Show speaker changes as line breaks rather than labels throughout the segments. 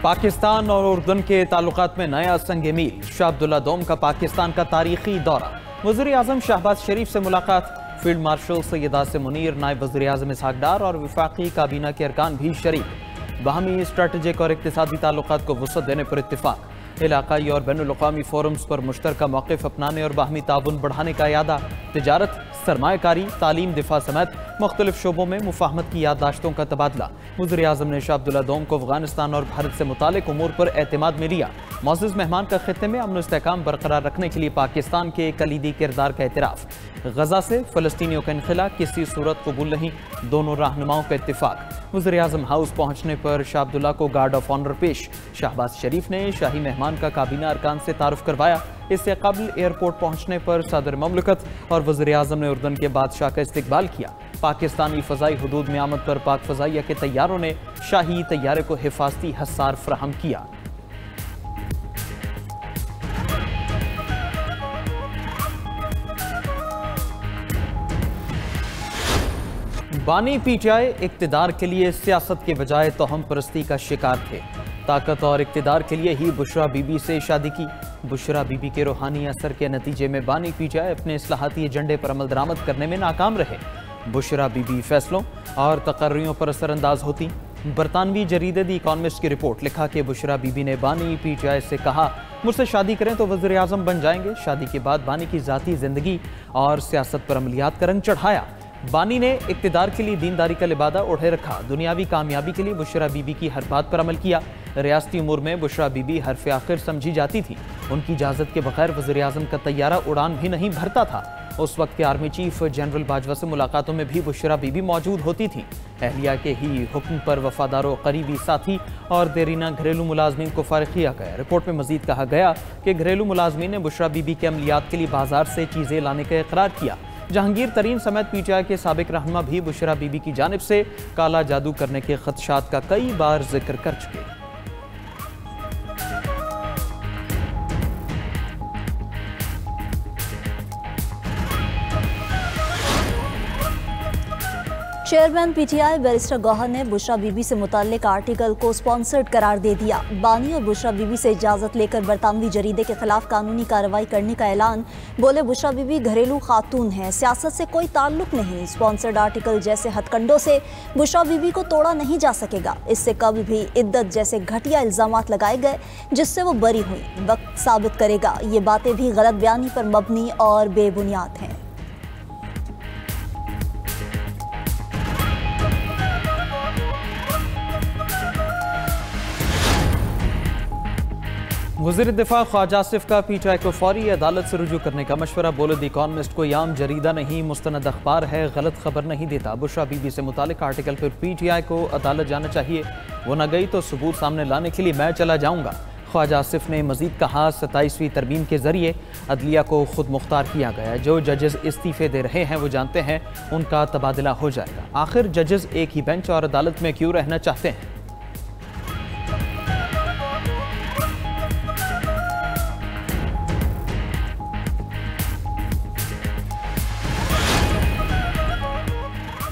पाकिस्तान और उर्दन के ताल्लुकात में नया संग मील। शाह अब्दुल्ला दोम का पाकिस्तान का तारीखी दौरा। वज़ीर आज़म शहबाज शरीफ से मुलाकात। फील्ड मार्शल सैयद आसिम मुनीर, नायब वज़ीर आज़म इसहाक डार और वफाकी काबीना के अरकान भी शरीक। बाहमी स्ट्रेटेजिक और इक़्तिसादी ताल्लुकात को वुसअत देने पर इत्तिफाक। इलाकाई और बैनुल-अक़वामी फोरम्स पर मुश्तरका मौक़िफ़ अपनाने और बाहमी ताउन बढ़ाने का इरादा। तिजारत, सरमायाकारी, तालीम, दिफा समेत मुख्तलिफ शोबों में मुफाहमत की याददाश्तों का तबादला। वज़ीर आज़म ने शाह अब्दुल्ला दोम को अफ़गानिस्तान और भारत से मुतालिक उमूर पर एतमाद में लिया। मौज़ूज़ मेहमान का खित्ते में अमन इस्तेहकाम बरकरार रखने के लिए पाकिस्तान के कलीदी किरदार का एतराफ़। गजा से फ़लस्तीनियों का इनखिला किसी सूरत कबूल नहीं, दोनों रहनुमाओं का इत्तिफाक। वज़ीर आज़म हाउस पहुँचने पर शाह अब्दुल्ला को गार्ड ऑफ ऑनर पेश। शहबाज शरीफ ने शाही मेहमान का काबीना अरकान से तारुफ करवाया। इससे कबल एयरपोर्ट पहुँचने पर सदर ममलकत और वज़ीर आज़म ने उर्दन के बादशाह का इस्तकबाल किया। पाकिस्तानी फ़ज़ाई हुदूद में आमद पर पाक फ़ज़ाइया के तैयारों ने शाही तैयारे को हिफाजती हसार फराहम किया। बानी पीटीआई इक़्तिदार के लिए सियासत के बजाय तोहम परस्ती का शिकार थे। ताकत और इक़्तिदार के लिए ही बुशरा बीबी से शादी की। बुशरा बीबी के रूहानी असर के नतीजे में बानी पीटीआई अपने इस्लाहाती एजेंडे पर अमल दरामद करने में नाकाम रहे। बुशरा बीबी फैसलों और तकर्रियों पर असरअंदाज होती। बरतानवी जरीदे दी इकॉनमिस्ट की रिपोर्ट लिखा कि बुशरा बीबी ने बानी पीटीआई से कहा, मुझसे शादी करें तो वज़ीर आज़म बन जाएंगे। शादी के बाद बानी की ज़ाती ज़िंदगी और सियासत पर अमलियात का रंग चढ़ाया। बानी ने इक़्तिदार के लिए दीनदारी का लिबादा ओढ़े रखा। दुनियावी कामयाबी के लिए बुशरा बीबी की हर बात पर अमल किया। रियासती उमूर में बुशरा बीबी हरफ आखिर समझी जाती थी। उनकी इजाज़त के बगैर वज़ीर आज़म का तैयारा उड़ान भी नहीं भरता था। उस वक्त के आर्मी चीफ जनरल बाजवा से मुलाकातों में भी बुशरा बीबी मौजूद होती थी। अहलिया के ही हुक्म पर वफादारों, करीबी साथी और देरीना घरेलू मुलाजमीन को फारिग किया गया। रिपोर्ट में मजीद कहा गया कि घरेलू मुलाजमीन ने बुशरा बीबी के अमलियात के लिए बाजार से चीज़ें लाने का इकरार किया। जहांगीर तरीन समेत पीटीआई के साबिक रहनुमा भी बुशरा बीबी की जानिब से काला जादू करने के खदशात का कई बार जिक्र कर चुके।
चेयरमैन पीटीआई बैरिस्टर गौहर ने बुशरा बीबी से मुताल्लिक आर्टिकल को स्पॉन्सर्ड करार दे दिया। बानी और बुशरा बीबी से इजाज़त लेकर बरतानवी जरीदे के खिलाफ कानूनी कार्रवाई करने का ऐलान। बोले, बुशरा बीबी घरेलू खातून है, सियासत से कोई ताल्लुक नहीं। स्पॉन्सर्ड आर्टिकल जैसे हथकंडों से बुशरा बीबी को तोड़ा नहीं जा सकेगा। इससे कभी भी इद्दत जैसे घटिया इल्ज़ामात लगाए गए जिससे वो बरी हुई। वक्त साबित करेगा ये बातें भी गलत बयानी पर मबनी और बेबुनियाद हैं।
वज़ीर दिफा ख्वाजा आसिफ का पीटीआई को फौरी अदालत से रुजू करने का मशवरा। बोले, द इकॉनमिस्ट कोई आम जरीदा नहीं, मुस्तनद अखबार है, गलत खबर नहीं देता। बुशरा बीबी से मुतालिक आर्टिकल पर पीटीआई को अदालत जाना चाहिए। वो न गई तो सबूत सामने लाने के लिए मैं चला जाऊँगा। ख्वाजा आसिफ ने मजीद कहा, 27वीं तरमीम के जरिए अदलिया को खुद मुख्तार किया गया। जो जजेस इस्तीफे दे रहे हैं वो जानते हैं उनका तबादला हो जाएगा। आखिर जजेस एक ही बेंच और अदालत में क्यों रहना चाहते हैं?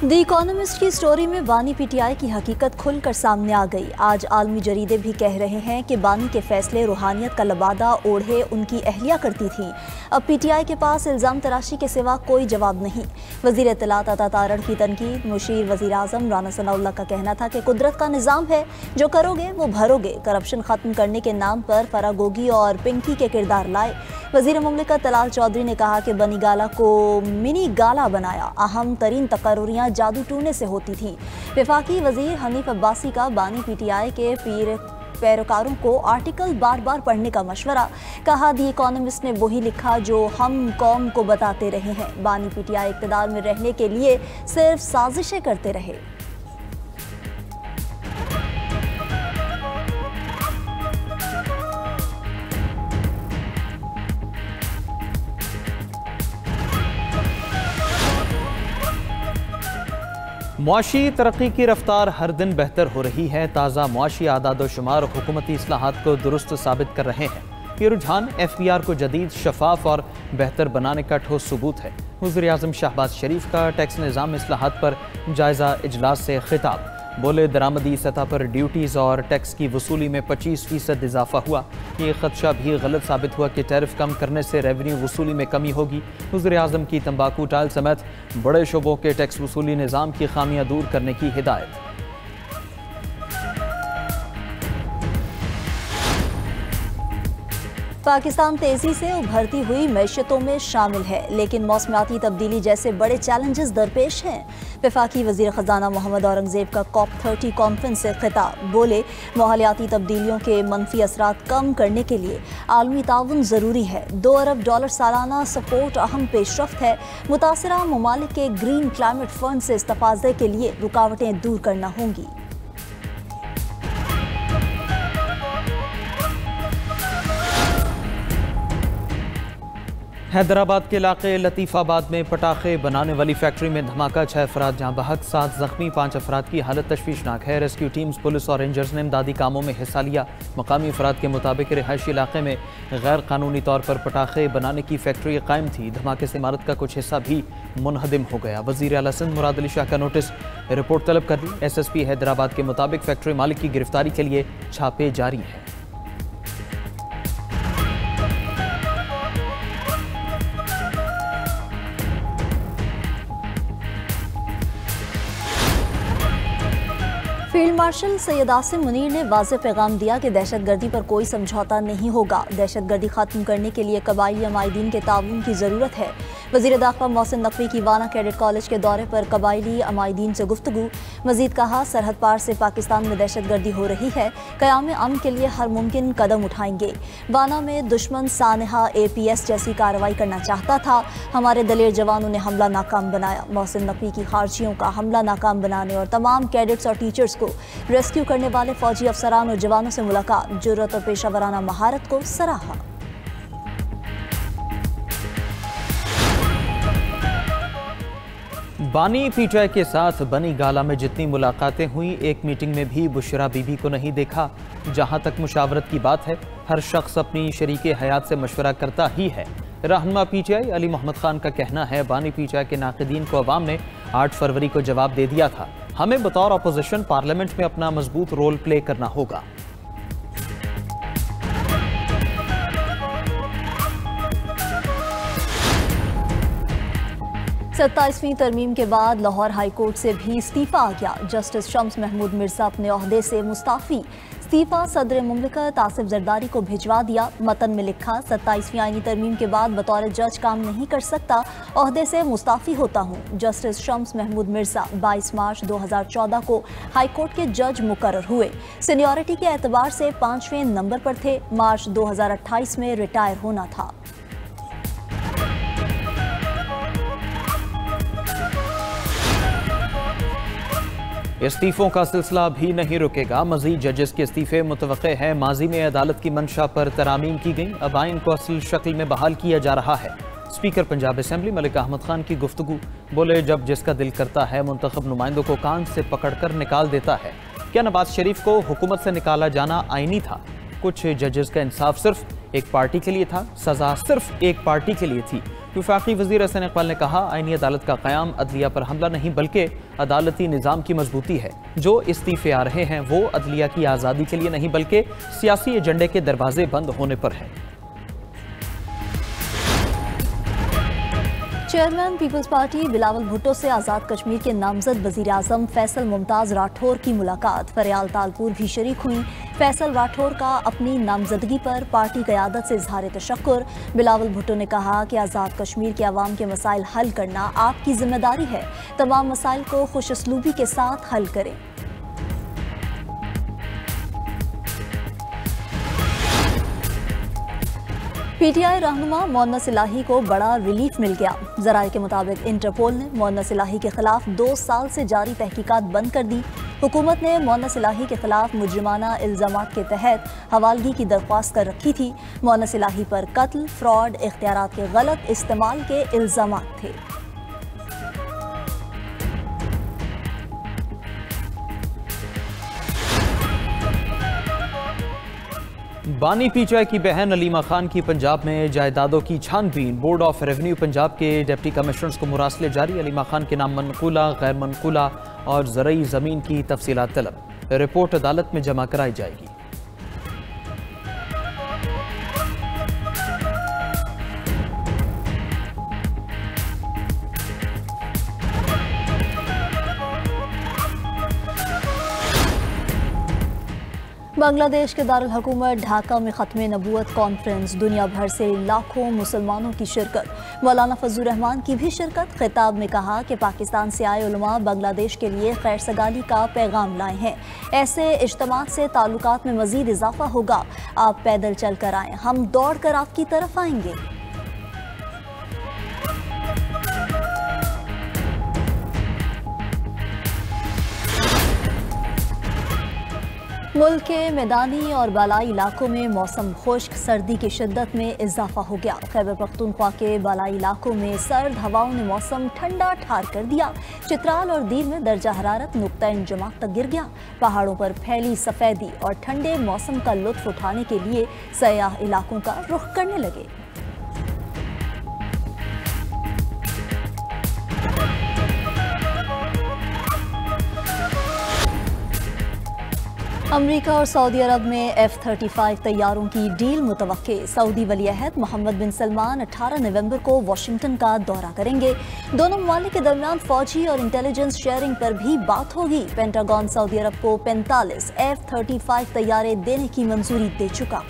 द इकॉनमिस्ट की स्टोरी में बानी पीटीआई की हकीकत खुलकर सामने आ गई। आज आलमी जरीदे भी कह रहे हैं कि बानी के फैसले रूहानियत का लबादा ओढ़े उनकी अहलिया करती थी। अब पीटीआई के पास इल्ज़ाम तराशी के सिवा कोई जवाब नहीं। वज़ीर इत्तलात अता तारड़ की तनकीद। मुशीर वज़ीर आज़म राना सनाउल्लाह का कहना था कि कुदरत का निज़ाम है, जो करोगे वो भरोगे। करप्शन ख़त्म करने के नाम पर फरागोगी और पिंकी के किरदार लाए। वज़ीर मुमलिकत तलाल चौधरी ने कहा कि बनी गाला को मिनी गाला बनाया। अहम तरीन तकर्रुरियाँ जादू टूने से होती थी। वफाकी वज़ीर हनीफ अब्बासी का बानी पीटीआई के पैरोकारों को आर्टिकल बार बार पढ़ने का मशवरा। कहा, दी इकॉनमिस्ट ने वही लिखा जो हम कौम को बताते रहे हैं। बानी पीटीआई इक़्तिदार में रहने के लिए सिर्फ साजिशें करते रहे।
मुआशी तरक्की की रफ्तार हर दिन बेहतर हो रही है। ताज़ा मुआशी आदाद व शुमार हुकूमती इस्लाहात को दुरुस्त साबित कर रहे हैं। ये रुझान FPR को जदीद, शफाफ और बेहतर बनाने का ठोस सबूत है। वज़ीर आज़म शहबाज शरीफ का टैक्स निज़ाम इस्लाहात पर जायज़ा इजलास से खिताब। बोले दरामदी सतह पर ड्यूटीज़ और टैक्स की वसूली में 25% इजाफा हुआ। ये खदशा भी गलत साबित हुआ कि टैरिफ कम करने से रेवेन्यू वसूली में कमी होगी। वज़ीर-ए-आज़म की तंबाकू टाइल समेत बड़े शोबों के टैक्स वसूली निज़ाम की खामियां दूर करने की हिदायत।
पाकिस्तान तेजी से उभरती हुई मैशियतों में शामिल है, लेकिन मौसमियाती तब्दीली जैसे बड़े चैलेंजेस दरपेश हैं। वफाकी वज़ीर ख़ज़ाना मोहम्मद औरंगज़ेब का COP30 कॉन्फ्रेंस से खिताब। बोले माहौलियाती तब्दीलियों के मनफी असरात कम करने के लिए आलमी ताउन ज़रूरी है। $2 अरब सालाना सपोर्ट अहम पेशरफ्त है। मुतासरा ममालिक के ग्रीन क्लाइमेट फंड से इस्तिफ़ादे के लिए रुकावटें दूर करना होंगी।
हैदराबाद के इलाके लतीफ़ाबाद में पटाखे बनाने वाली फैक्ट्री में धमाका, 6 अफराद जहाँ बहक, 7 जख्मी, 5 अफराद की हालत तशवीशनाक है। रेस्क्यू टीम्स, पुलिस और रेंजर्स ने इमदादी कामों में हिस्सा लिया। मकामी अफराद के मुताबिक रिहायशी इलाके में गैर कानूनी तौर पर पटाखे बनाने की फैक्ट्री कायम थी। धमाके से इमारत का कुछ हिस्सा भी मुनहदिम हो गया। वज़ीर आला सिंध मुराद अली शाह का नोटिस, रिपोर्ट तलब कर दी। SSP हैदराबाद के मुताबिक फैक्ट्री मालिक की गिरफ्तारी के लिए छापे जारी हैं।
फील्ड मार्शल सैयद आसिम मुनीर ने वाज़ेह पैगाम दिया कि दहशतगर्दी पर कोई समझौता नहीं होगा। दहशतगर्दी खत्म करने के लिए कबायली अमायदीन के ताउन की ज़रूरत है। वज़ीर दाखिला मोहसिन नकवी की वाना कैडेट कॉलेज के दौरे पर कबायली अमायदीन से गुफ्तगू। मज़ीद कहा, सरहद पार से पाकिस्तान में दहशतगर्दी हो रही है, क़याम अमन के लिए हर मुमकिन कदम उठाएंगे। वाना में दुश्मन सानहा APS जैसी कार्रवाई करना चाहता था, हमारे दलेर जवानों ने हमला नाकाम बनाया। मोहसिन नकवी की खारजियों का हमला नाकाम बनाने और तमाम कैडेट्स और टीचर्स को रेस्क्यू करने वाले फौजी अफसरान और जवानों से मुलाकात, जुर्रत और पेशावराना महारत को सराहा।
बानी PTI के साथ बनी गाला में जितनी मुलाकातें हुई, एक मीटिंग में भी बुशरा बीबी को नहीं देखा। जहां तक मुशावरत की बात है, हर शख्स अपनी शरीके हयात से मशवरा करता ही है। रहनुमा PTI अली मोहम्मद खान का कहना है, बानी PTI के नाक़िदीन को अवाम ने 8 फरवरी को जवाब दे दिया था। हमें बतौर अपोजिशन पार्लियामेंट में अपना मजबूत रोल प्ले करना होगा।
27वीं तरमीम के बाद लाहौर हाई कोर्ट से भी इस्तीफा आ गया। जस्टिस शम्स महमूद मिर्जा अपने ओहदे से मुस्ताफी। इस्तीफा सदर मुमलिकत आसिफ जरदारी को भिजवा दिया। मतन में लिखा, 27वीं आईनी तरमीम के बाद बतौर जज काम नहीं कर सकता, ओहदे से मुस्ताफी होता हूँ। जस्टिस शम्स महमूद मिर्जा 22 मार्च 2014 को हाई कोर्ट के जज मुकर्रर हुए। सीनियरिटी के एतबार से 5वें नंबर पर थे। मार्च 2028 में रिटायर होना था।
इस्तीफों का सिलसिला भी नहीं रुकेगा। मजीद जजेस के इस्तीफे मुतवक्के हैं। माजी में अदालत की मंशा पर तरामीम की गई, अब आइन को असल शक्ल में बहाल किया जा रहा है। स्पीकर पंजाब असेंबली मलिक अहमद खान की गुफ्तगू, बोले जब जिसका दिल करता है मुंतखब नुमाइंदों को कान से पकड़कर निकाल देता है। क्या नवाज शरीफ को हुकूमत से निकाला जाना आईनी था? कुछ जजेस का इंसाफ सिर्फ एक पार्टी के लिए था, सजा सिर्फ एक पार्टी के लिए थी। वफाकी वज़ीर हसन इकबाल ने कहा, आईनी अदालत का क़याम अदलिया पर हमला नहीं बल्कि अदालती निज़ाम की मजबूती है। जो इस्तीफे आ रहे हैं वो अदलिया की आज़ादी के लिए नहीं बल्कि सियासी एजेंडे के दरवाजे बंद होने पर है।
चेयरमैन पीपल्स पार्टी बिलावल भुट्टो से आज़ाद कश्मीर के नामजद वज़ीर आज़म फैसल मुमताज़ राठौर की मुलाकात। फरियाल तालपुर भी शरीक हुई। फैसल राठौर का अपनी नामजदगी पर पार्टी क़यादत से इजहार तशक्कुर। बिलावल भुट्टो ने कहा कि आज़ाद कश्मीर के अवाम के मसाइल हल करना आपकी जिम्मेदारी है। तमाम मसाइल को खुशउस्लूबी के साथ हल करें। PTI रहनुमा मोहन्नस इलाही को बड़ा रिलीफ मिल गया। ज़राए के मुताबिक इंटरपोल ने मोहन्नस इलाही के खिलाफ 2 साल से जारी तहकीकात बंद कर दी। हुकूमत ने मोहन्नस इलाही के खिलाफ मुजरिमाना इल्ज़ामात के तहत हवालगी की दरख्वास्त कर रखी थी। मोहन्नस इलाही पर कत्ल, फ्रॉड, इख्तियारात के गलत इस्तेमाल के इल्ज़ामात थे।
बानी PTI की बहन अलीमा खान की पंजाब में जायदादों की छानबीन। बोर्ड ऑफ रेवेन्यू पंजाब के डिप्टी कमिश्नर्स को मुरासले जारी। अलीमा खान के नाम मनकूला, गैर मनकूला और ज़रई ज़मीन की तफसीलात तलब। रिपोर्ट अदालत में जमा कराई जाएगी।
बांग्लादेश के दारुल हुकूमत ढाका में ख़त्म नबूवत कॉन्फ्रेंस, दुनिया भर से लाखों मुसलमानों की शिरकत। मौलाना फजलुर रहमान की भी शिरकत। खिताब में कहा कि पाकिस्तान से आए उलमा बांग्लादेश के लिए खैर सगाली का पैगाम लाए हैं। ऐसे इज्तिमात से ताल्लुकात में मजीद इजाफा होगा। आप पैदल चल कर आएँ, हम दौड़ कर आपकी तरफ आएंगे। मुल्क के मैदानी और बालाई इलाकों में मौसम खुश्क, सर्दी की शिद्दत में इजाफा हो गया। खैबर पख्तूनख्वा के बालाई इलाकों में सर्द हवाओं ने मौसम ठंडा ठार कर दिया। चित्राल और दीर में दर्जा हरारत नुक्ता इंजमात तक गिर गया। पहाड़ों पर फैली सफेदी और ठंडे मौसम का लुत्फ उठाने के लिए सयाह इलाकों का रुख करने लगे। अमेरिका और सऊदी अरब में F-35 तैयारों की डील मुतवक्के। सऊदी वली-अहद मोहम्मद बिन सलमान 18 नवंबर को वाशिंगटन का दौरा करेंगे। दोनों ममालिक के दरमियान फौजी और इंटेलिजेंस शेयरिंग पर भी बात होगी। पेंटागन सऊदी अरब को 45 F-35 तैयारे देने की मंजूरी दे चुका।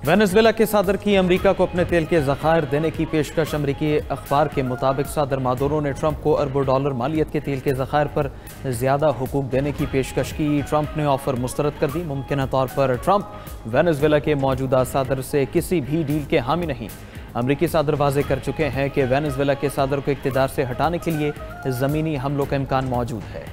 वेनेजुएला के सदर की अमेरिका को अपने तेल के ज़खायर देने की पेशकश। अमेरिकी अखबार के मुताबिक सदर मादुरो ने ट्रंप को अरबों डॉलर मालियत के तेल के ज़खायर पर ज़्यादा हुकूक देने की पेशकश की। ट्रंप ने ऑफर मुस्तरद कर दी। मुमकिन तौर पर ट्रंप वेनेजुएला के मौजूदा सदर से किसी भी डील के हामी नहीं। अमेरिकी सदर वाज़े कर चुके हैं कि वेनेजुएला के सदर को इक़्तिदार से हटाने के लिए ज़मीनी हमलों का इम्कान मौजूद है।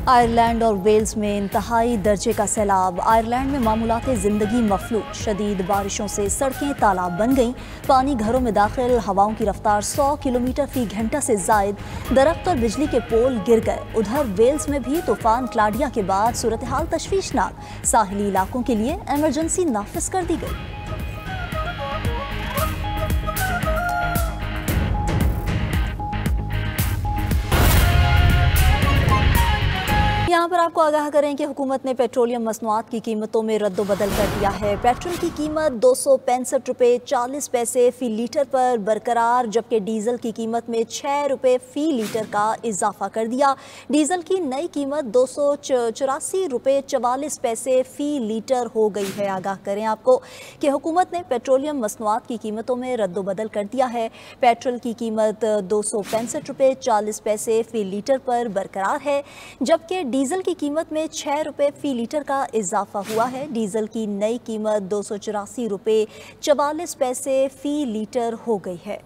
आयरलैंड और वेल्स में इंतहाई दर्जे का सैलाब। आयरलैंड में मामूलाते ज़िंदगी मफलूज। शदीद बारिशों से सड़कें तालाब बन गईं। पानी घरों में दाखिल। हवाओं की रफ्तार 100 किलोमीटर फी घंटा से जायद। दरख्त और बिजली के पोल गिर गए। उधर वेल्स में भी तूफान क्लाडिया के बाद सूरत हाल तशवीशनाक। साहिली इलाकों के लिए एमरजेंसी नाफिज कर दी गई। यहाँ पर आपको आगाह करें कि हुकूमत ने पेट्रोलियम मसनूआत की कीमतों में रद्द-बदल कर दिया है। पेट्रोल की कीमत 265 रुपये 40 पैसे फ़ी लीटर पर बरकरार, जबकि डीजल की कीमत में 6 रुपये फ़ी लीटर का इजाफा कर दिया। डीजल की नई कीमत 284 रुपये 44 पैसे फ़ी लीटर हो गई है। आगाह करें आपको कि हुकूमत ने पेट्रोलियम मसनूआत की कीमतों में रद्द-बदल कर दिया है। पेट्रोल की कीमत 265 रुपये 40 पैसे फ़ी लीटर पर बरकरार है, जबकि डीजल की कीमत में 6 रुपये फ़ी लीटर का इजाफा हुआ है। डीजल की नई कीमत 284 रुपये 44 पैसे फ़ी लीटर हो गई है।